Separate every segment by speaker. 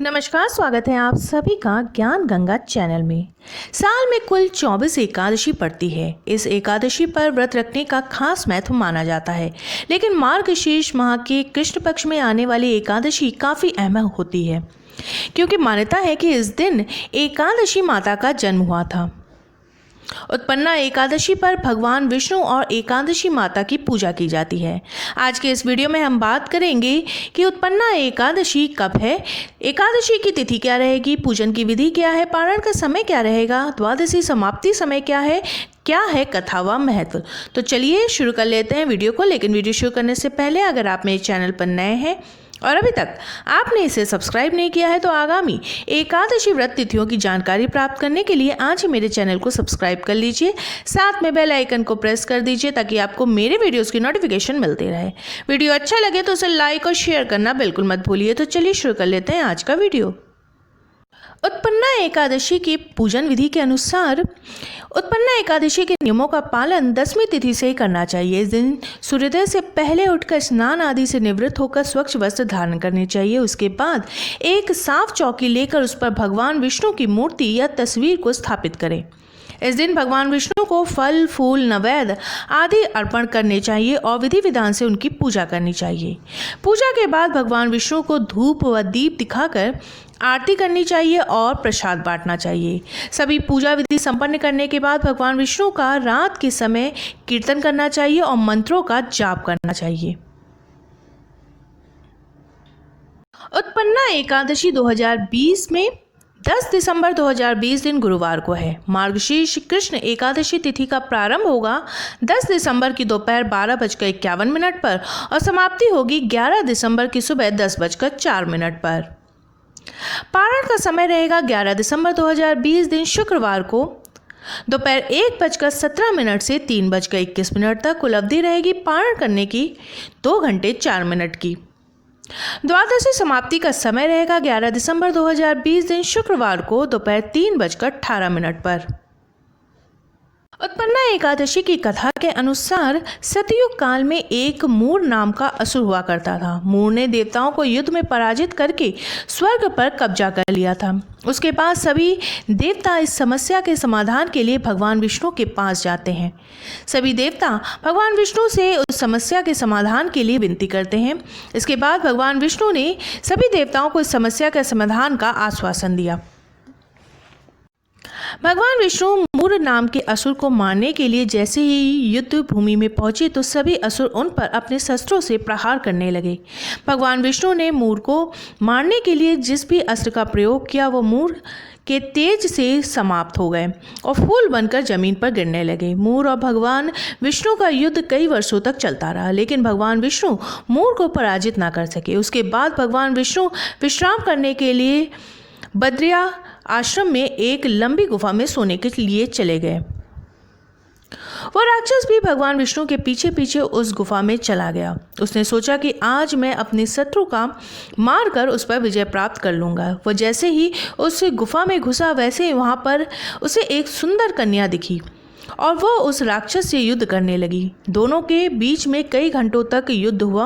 Speaker 1: नमस्कार, स्वागत है आप सभी का ज्ञान गंगा चैनल में। साल में कुल 24 एकादशी पड़ती है। इस एकादशी पर व्रत रखने का खास महत्व माना जाता है, लेकिन मार्गशीर्ष माह के कृष्ण पक्ष में आने वाली एकादशी काफ़ी अहम होती है, क्योंकि मान्यता है कि इस दिन एकादशी माता का जन्म हुआ था। उत्पन्ना एकादशी पर भगवान विष्णु और एकादशी माता की पूजा की जाती है। आज के इस वीडियो में हम बात करेंगे कि उत्पन्ना एकादशी कब है, एकादशी की तिथि क्या रहेगी, पूजन की विधि क्या है, पारण का समय क्या रहेगा, द्वादशी समाप्ति समय क्या है कथा व महत्व। तो चलिए शुरू कर लेते हैं वीडियो को। लेकिन वीडियो शुरू करने से पहले अगर आप मेरे चैनल पर नए हैं और अभी तक आपने इसे सब्सक्राइब नहीं किया है तो आगामी एकादशी व्रत तिथियों की जानकारी प्राप्त करने के लिए आज ही मेरे चैनल को सब्सक्राइब कर लीजिए। साथ में बेल आइकन को प्रेस कर दीजिए ताकि आपको मेरे वीडियोस की नोटिफिकेशन मिलती रहे। वीडियो अच्छा लगे तो उसे लाइक और शेयर करना बिल्कुल मत भूलिए। तो चलिए शुरू कर लेते हैं आज का वीडियो। उत्पन्ना एकादशी की पूजन विधि के अनुसार उत्पन्ना एकादशी के नियमों का पालन 10वीं तिथि से ही करना चाहिए। इस दिन सूर्योदय से पहले उठकर स्नान आदि से निवृत्त होकर स्वच्छ वस्त्र धारण करने चाहिए। उसके बाद एक साफ चौकी लेकर उस पर भगवान विष्णु की मूर्ति या तस्वीर को स्थापित करें। इस दिन भगवान विष्णु को फल, फूल, नैवेद्य आदि अर्पण करने चाहिए और विधि विधान से उनकी पूजा करनी चाहिए। पूजा के बाद भगवान विष्णु को धूप व दीप दिखाकर आरती करनी चाहिए और प्रसाद बांटना चाहिए। सभी पूजा विधि संपन्न करने के बाद भगवान विष्णु का रात के समय कीर्तन करना चाहिए और मंत्रों का जाप करना चाहिए। उत्पन्ना एकादशी 2020 में 10 दिसंबर 2020 दिन गुरुवार को है। मार्गशीर्ष कृष्ण एकादशी तिथि का प्रारंभ होगा 10 दिसंबर की दोपहर 12:51 पर और समाप्ति होगी 11 दिसंबर की सुबह 10:04 पर। पारण का समय रहेगा 11 दिसंबर 2020 दिन शुक्रवार को दोपहर 1:17 से 3:21 तक। कुल अवधि रहेगी पारण करने की 2 घंटे 4 मिनट की। द्वादशी समाप्ति का समय रहेगा 11 दिसंबर 2020 दिन शुक्रवार को दोपहर 3:18 पर। उत्पन्ना एकादशी की कथा के अनुसार सतयुग काल में एक मूर नाम का असुर हुआ करता था। मूर ने देवताओं को युद्ध में पराजित करके स्वर्ग पर कब्जा कर लिया था। उसके बाद सभी देवता इस समस्या के समाधान के लिए भगवान विष्णु के पास जाते हैं। सभी देवता भगवान विष्णु से उस समस्या के समाधान के लिए विनती करते हैं। इसके बाद भगवान विष्णु ने सभी देवताओं को इस समस्या के समाधान का आश्वासन दिया। भगवान विष्णु मूर नाम के असुर को मारने के लिए जैसे ही युद्ध भूमि में पहुंचे तो सभी असुर उन पर अपने शस्त्रों से प्रहार करने लगे। भगवान विष्णु ने मूर को मारने के लिए जिस भी अस्त्र का प्रयोग किया वो मूर के तेज से समाप्त हो गए और फूल बनकर जमीन पर गिरने लगे। मूर और भगवान विष्णु का युद्ध कई वर्षों तक चलता रहा, लेकिन भगवान विष्णु मूर को पराजित ना कर सके। उसके बाद भगवान विष्णु विश्राम करने के लिए बद्रिया आश्रम में एक लंबी गुफा में सोने के लिए चले गए। वह राक्षस भी भगवान विष्णु के पीछे पीछे उस गुफा में चला गया। उसने सोचा कि आज मैं अपने शत्रु का मारकर उस पर विजय प्राप्त कर लूंगा। वह जैसे ही उस गुफा में घुसा वैसे ही वहां पर उसे एक सुंदर कन्या दिखी और वह उस राक्षस से युद्ध करने लगी। दोनों के बीच में कई घंटों तक युद्ध हुआ।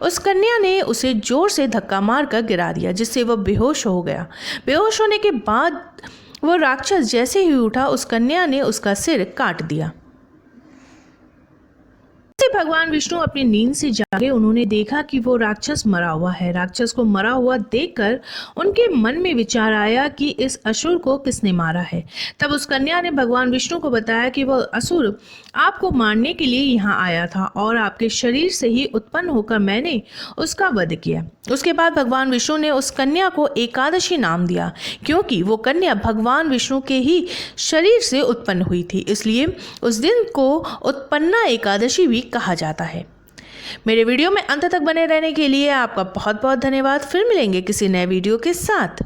Speaker 1: उस कन्या ने उसे जोर से धक्का मारकर गिरा दिया, जिससे वह बेहोश हो गया। बेहोश होने के बाद वह राक्षस जैसे ही उठा उस कन्या ने उसका सिर काट दिया। भगवान विष्णु अपनी नींद से जागे। उन्होंने देखा कि वो राक्षस मरा हुआ है। राक्षस को मरा हुआ देखकर उनके मन में विचार आया कि इस असुर को किसने मारा है। तब उस कन्या ने भगवान विष्णु को बताया कि वह असुर आपको मारने के लिए यहाँ आया था और आपके शरीर से ही उत्पन्न होकर मैंने उसका वध किया। उसके बाद भगवान विष्णु ने उस कन्या को एकादशी नाम दिया, क्योंकि वो कन्या भगवान विष्णु के ही शरीर से उत्पन्न हुई थी। इसलिए उस दिन को उत्पन्ना एकादशी भी कहा जाता है। मेरे वीडियो में अंत तक बने रहने के लिए आपका बहुत बहुत धन्यवाद। फिर मिलेंगे किसी नए वीडियो के साथ।